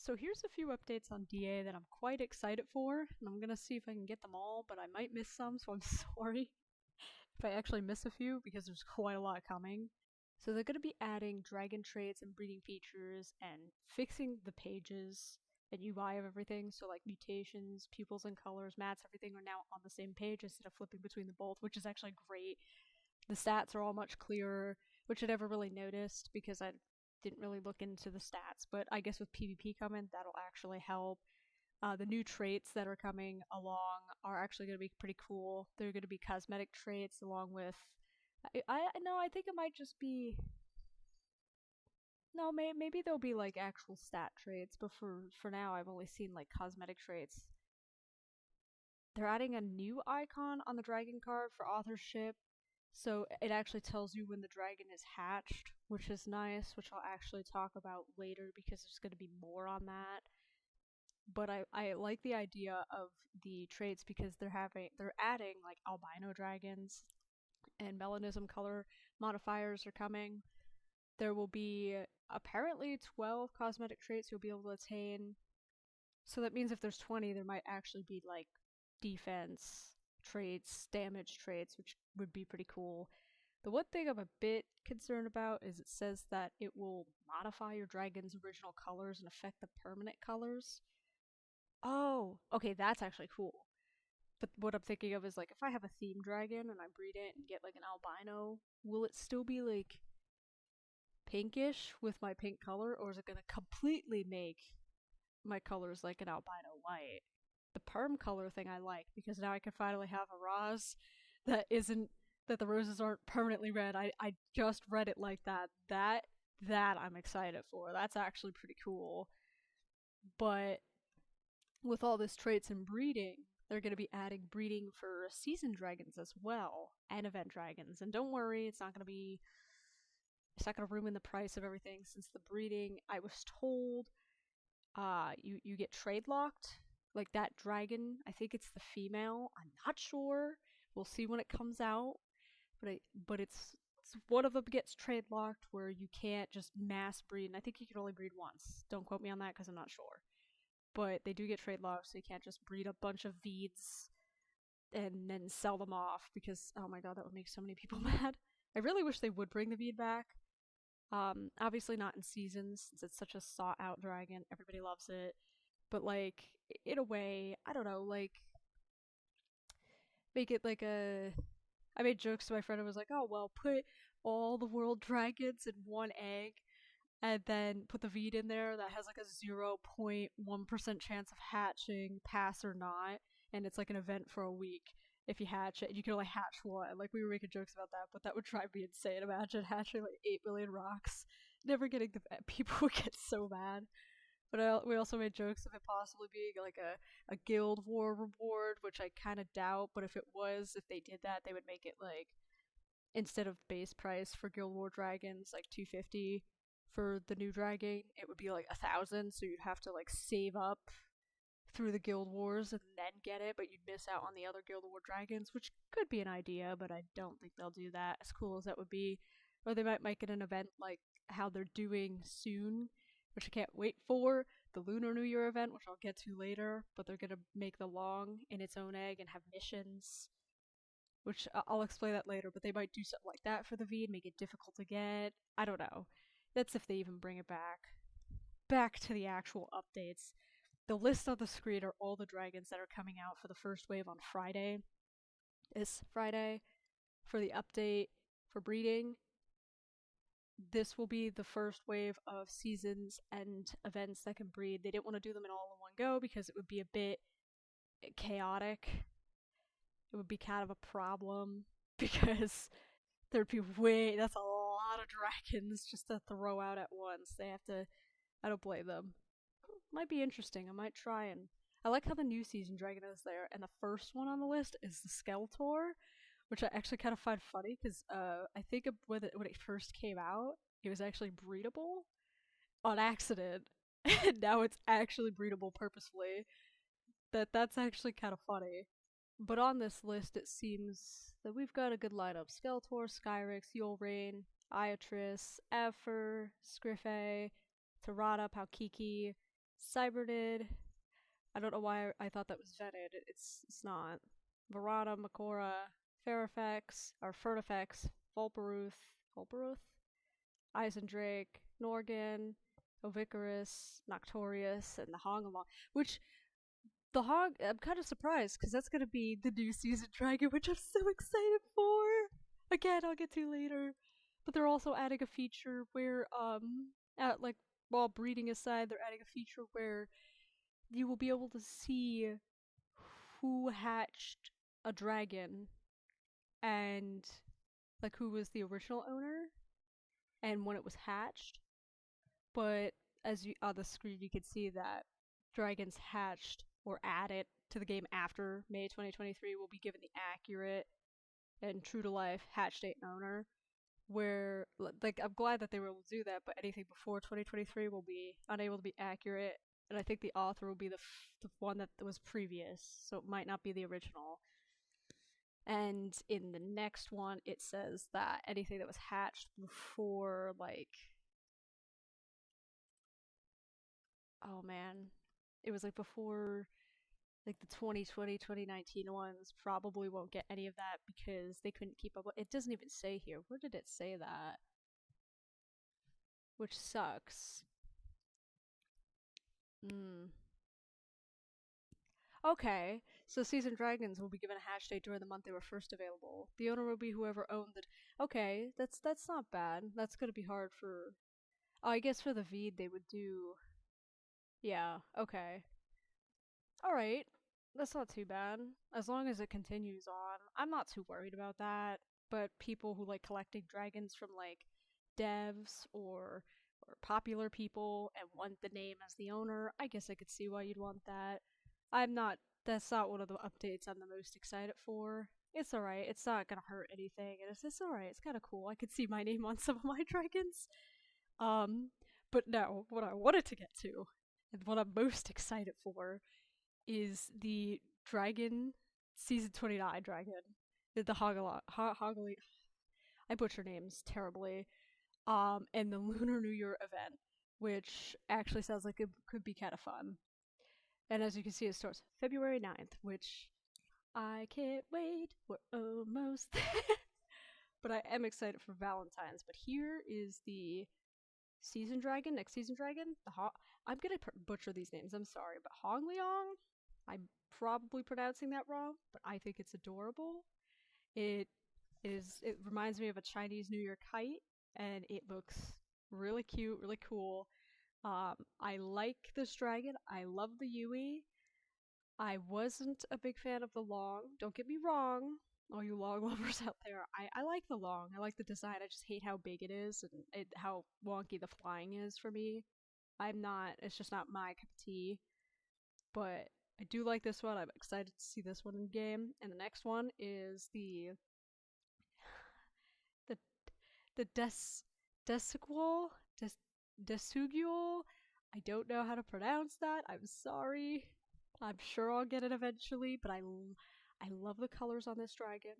So here's a few updates on DA that I'm quite excited for, and I'm gonna see if I can get them all, but I might miss some, so I'm sorry if I actually miss a few because there's quite a lot coming. So they're gonna be adding dragon traits and breeding features and fixing the pages and UI of everything. So like mutations, pupils and colors, mats, everything are now on the same page instead of flipping between the both, which is actually great. The stats are all much clearer, which I never really noticed because I didn't really look into the stats, but I guess with PvP coming, that'll actually help. The new traits that are coming along are actually going to be pretty cool. They're going to be cosmetic traits along with. I know. I think it might just be. No, maybe there'll be like actual stat traits, but for now, I've only seen like cosmetic traits. They're adding a new icon on the dragon card for authorship, so it actually tells you when the dragon is hatched, which is nice, which I'll actually talk about later because there's going to be more on that. But I like the idea of the traits because they're adding like albino dragons and melanism color modifiers are coming. There will be apparently 12 cosmetic traits you'll be able to attain. So that means if there's 20, there might actually be like defense traits, damage traits, which would be pretty cool. The one thing I'm a bit concerned about is it says that it will modify your dragon's original colors and affect the permanent colors. Oh, okay, that's actually cool. But what I'm thinking of is like if I have a theme dragon and I breed it and get like an albino, will it still be like pinkish with my pink color, or is it gonna completely make my colors like an albino white? The perm color thing I like because now I can finally have a Roz that isn't that the roses aren't permanently red. I just read it like that. That I'm excited for. That's actually pretty cool. But with all this traits and breeding, they're going to be adding breeding for season dragons as well and event dragons. And don't worry, it's not going to ruin the price of everything since the breeding, I was told, you get trade locked. Like that dragon, I think it's the female. I'm not sure. We'll see when it comes out. But it's one of them gets trade locked where you can't just mass breed, and I think you can only breed once. Don't quote me on that because I'm not sure. But they do get trade locked, so you can't just breed a bunch of Veeds and then sell them off because oh my god, that would make so many people mad. I really wish they would bring the Veed back. Obviously not in seasons since it's such a sought out dragon. Everybody loves it. But like in a way, I don't know, like make it like a I made jokes to my friend. I was like, "Oh well, put all the world dragons in one egg, and then put the Veed in there that has like a 0.1% chance of hatching, pass or not, and it's like an event for a week. If you hatch it, you can only hatch one. Like we were making jokes about that, but that would drive me insane. Imagine hatching like 8 billion rocks, never getting the people would get so mad. But we also made jokes of it possibly being like a guild war reward, which I kind of doubt. But if they did that, they would make it like instead of base price for guild war dragons, like 250 for the new dragon, it would be like 1,000. So you'd have to like save up through the guild wars and then get it, but you'd miss out on the other guild war dragons, which could be an idea, but I don't think they'll do that. As cool as that would be, or they might make it an event like how they're doing soon, which I can't wait for, the Lunar New Year event, which I'll get to later, but they're gonna make the long in its own egg and have missions, which I'll explain that later, but they might do something like that for the V and make it difficult to get. I don't know. That's if they even bring it back. Back to the actual updates. The list on the screen are all the dragons that are coming out for the first wave on Friday. This Friday for the update for breeding. This will be the first wave of seasons and events that can breed. They didn't want to do them in all in one go because it would be a bit chaotic. It would be kind of a problem because there'd be that's a lot of dragons just to throw out at once. They have to, I don't blame them. Might be interesting. I might try and I like how the new season dragon is there, and the first one on the list is the Skeletor, which I actually kind of find funny because I think when it first came out, it was actually breedable on accident, and now it's actually breedable purposefully. That's actually kind of funny. But on this list, it seems that we've got a good lineup: Skeletor, Skyrix, Yulrain, Iatris, Afer, Skriffe, Tarada, Palkiki, Cybernid. I don't know why I thought that was Venid. It's not. Varana, Makora, Fairfax, or Fernifex, Volparuth, Eisendrake, Norgan, Ovicarus, Noctorius, and the Hongalong. Which the Hog, I'm kind of surprised because that's gonna be the new season dragon, which I'm so excited for. Again, I'll get to later. But they're also adding a feature where, like while breeding aside, they're adding a feature where you will be able to see who hatched a dragon and like who was the original owner and when it was hatched. But as you on the screen, you can see that dragons hatched or added to the game after May 2023 will be given the accurate and true to life hatch date and owner. Where like I'm glad that they were able to do that, but anything before 2023 will be unable to be accurate. And I think the author will be the one that was previous, so it might not be the original. And in the next one, it says that anything that was hatched before, like, oh man, it was like before like the 2020 2019 ones probably won't get any of that because they couldn't keep up. It doesn't even say here. Where did it say that? Which sucks. Hmm. Okay, so seasoned dragons will be given a hatch date during the month they were first available. The owner will be whoever owned it. Okay, that's not bad. That's gonna be hard for. Oh, I guess for the Veed they would do. Yeah. Okay. All right. That's not too bad. As long as it continues on, I'm not too worried about that. But people who like collecting dragons from like devs or popular people and want the name as the owner, I guess I could see why you'd want that. I'm not. That's not one of the updates I'm the most excited for. It's alright. It's not gonna hurt anything, and it's alright. It's kind of cool. I could see my name on some of my dragons. Um, but no, what I wanted to get to, and what I'm most excited for, is the dragon season 29 dragon, the Hoggle. I butcher names terribly. And the Lunar New Year event, which actually sounds like it could be kind of fun. And as you can see, it starts February 9th, which I can't wait. We're almost there. But I am excited for Valentine's. But here is the season dragon, next season dragon. I'm gonna butcher these names. I'm sorry, but Hongliang. I'm probably pronouncing that wrong, but I think it's adorable. It is. It reminds me of a Chinese New Year kite, and it looks really cute, really cool. I like this dragon. I love the Yui. I wasn't a big fan of the long. Don't get me wrong, all you long lovers out there. I like the long. I like the design. I just hate how big it is and how wonky the flying is for me. I'm not. It's just not my cup of tea. But I do like this one. I'm excited to see this one in game. And the next one is the the Desigual Des Desugual. I don't know how to pronounce that. I'm sorry. I'm sure I'll get it eventually, but I love the colors on this dragon.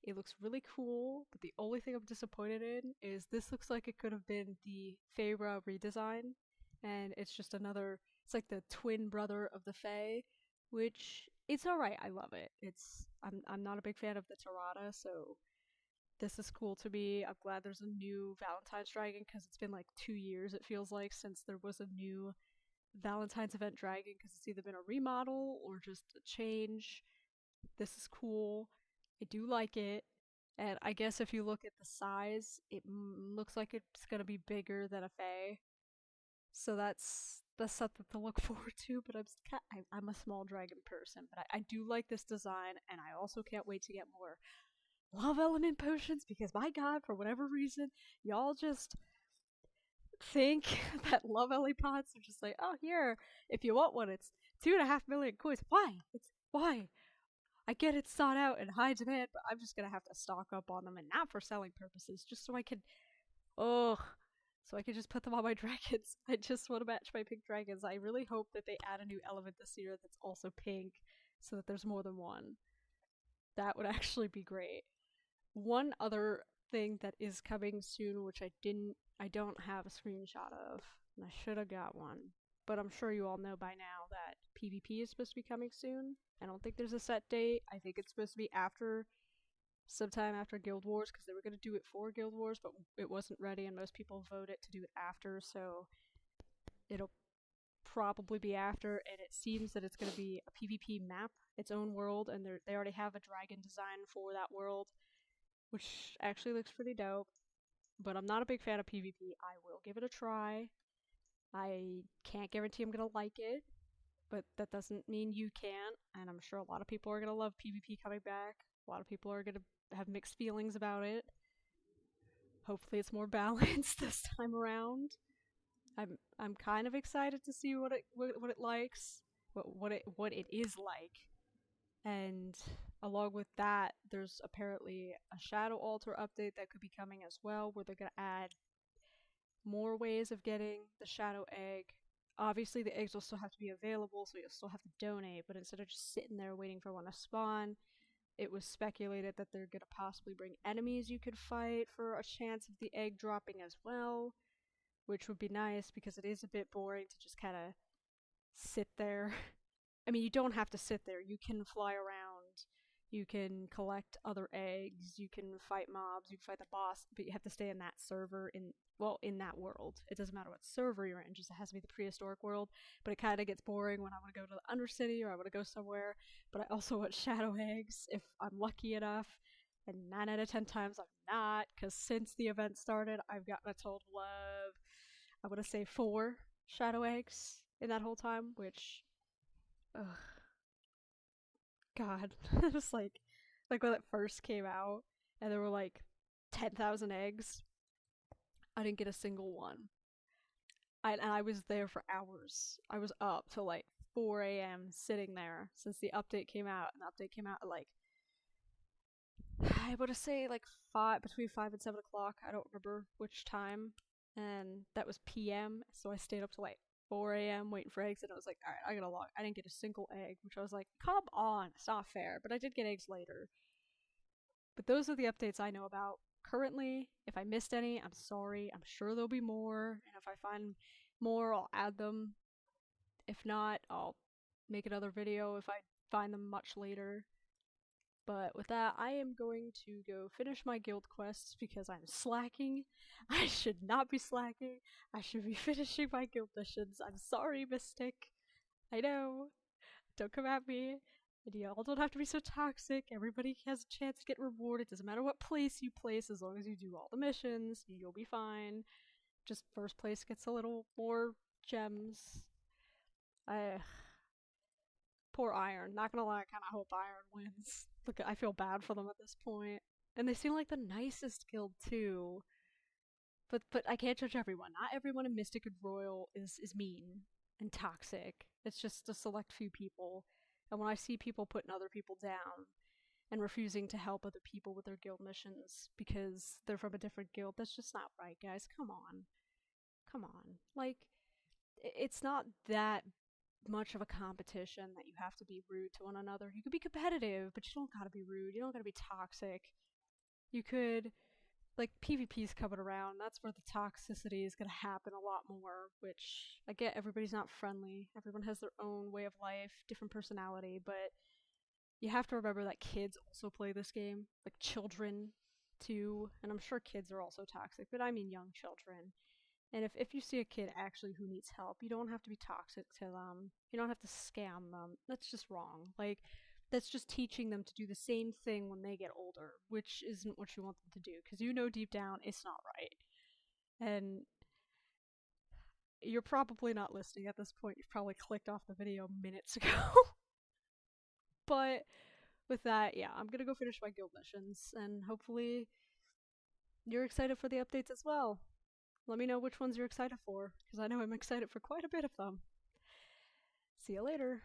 It looks really cool, but the only thing I'm disappointed in is this looks like it could have been the Feyre redesign, and it's just another. It's like the twin brother of the Fae, which it's alright. I love it. I'm not a big fan of the Tirada, so this is cool to me. I'm glad there's a new Valentine's dragon because it's been like 2 years, it feels like, since there was a new Valentine's event dragon because it's either been a remodel or just a change. This is cool. I do like it. And I guess if you look at the size, it looks like it's gonna be bigger than a Fae. So that's something to look forward to. But I'm a small dragon person, but I do like this design, and I also can't wait to get more love element potions because my god, for whatever reason, y'all just think that love element pots are just like, oh here, if you want one, it's 2.5 million coins. Why? Why? I get it's sought out and high demand, but I'm just gonna have to stock up on them and not for selling purposes, just so I can ugh. So I can just put them on my dragons. I just want to match my pink dragons. I really hope that they add a new element this year that's also pink so that there's more than one. That would actually be great. One other thing that is coming soon, which I don't have a screenshot of, and I should have got one, but I'm sure you all know by now that PvP is supposed to be coming soon. I don't think there's a set date. I think it's supposed to be sometime after Guild Wars, because they were going to do it for Guild Wars, but it wasn't ready and most people voted to do it after, so it'll probably be after, and it seems that it's going to be a PvP map, its own world, and they already have a dragon design for that world, which actually looks pretty dope. But I'm not a big fan of PvP. I will give it a try. I can't guarantee I'm going to like it, but that doesn't mean you can't, and I'm sure a lot of people are going to love PvP coming back. A lot of people are going to have mixed feelings about it. Hopefully it's more balanced this time around. I'm kind of excited to see what it likes, what it is like. And along with that, there's apparently a Shadow Altar update that could be coming as well, where they're going to add more ways of getting the Shadow Egg. Obviously the eggs will still have to be available, so you'll still have to donate, but instead of just sitting there waiting for one to spawn, it was speculated that they're going to possibly bring enemies you could fight for a chance of the egg dropping as well, which would be nice because it is a bit boring to just kind of sit there. I mean, you don't have to sit there. You can fly around, you can collect other eggs, you can fight mobs, you can fight the boss, but you have to stay in that server, in that world. It doesn't matter what server you're in, just it has to be the prehistoric world, but it kind of gets boring when I want to go to the Undercity or I want to go somewhere, but I also want shadow eggs if I'm lucky enough, and 9 out of 10 times I'm not, because since the event started, I've gotten a total of, I want to say 4 shadow eggs in that whole time, which, ugh. God, it was like when it first came out, and there were like 10,000 eggs. I didn't get a single one. And I was there for hours. I was up till like 4 a.m. sitting there since the update came out, and the update came out at like, I would say like between 5 and 7 o'clock. I don't remember which time, and that was PM. So I stayed up till like 4 a.m. waiting for eggs, and I was like, alright, I gotta log. I didn't get a single egg, which I was like, come on, it's not fair. But I did get eggs later. But those are the updates I know about currently. If I missed any, I'm sorry. I'm sure there'll be more, and if I find more, I'll add them. If not, I'll make another video if I find them much later. But with that, I am going to go finish my guild quests because I'm slacking. I should not be slacking. I should be finishing my guild missions. I'm sorry, Mystic. I know. Don't come at me. And y'all don't have to be so toxic. Everybody has a chance to get rewarded. Doesn't matter what place you place, as long as you do all the missions, you'll be fine. Just first place gets a little more gems. Poor Iron. Not gonna lie, I kinda hope Iron wins. Look, I feel bad for them at this point. And they seem like the nicest guild too. But I can't judge everyone. Not everyone in Mystic and Royal is mean and toxic. It's just a select few people. And when I see people putting other people down and refusing to help other people with their guild missions because they're from a different guild, that's just not right, guys. Come on. Come on. Like, it's not that much of a competition that you have to be rude to one another. You could be competitive, but you don't gotta be rude. You don't gotta be toxic. You could, like, PvP's coming around. That's where the toxicity is gonna happen a lot more, which I get everybody's not friendly. Everyone has their own way of life, different personality, but you have to remember that kids also play this game. Like, children, too. And I'm sure kids are also toxic, but I mean young children. And if you see a kid actually who needs help, you don't have to be toxic to them. You don't have to scam them. That's just wrong. Like, that's just teaching them to do the same thing when they get older, which isn't what you want them to do, because you know deep down it's not right. And you're probably not listening at this point. You've probably clicked off the video minutes ago. But with that, yeah, I'm gonna go finish my guild missions, and hopefully you're excited for the updates as well. Let me know which ones you're excited for, because I know I'm excited for quite a bit of them. See you later.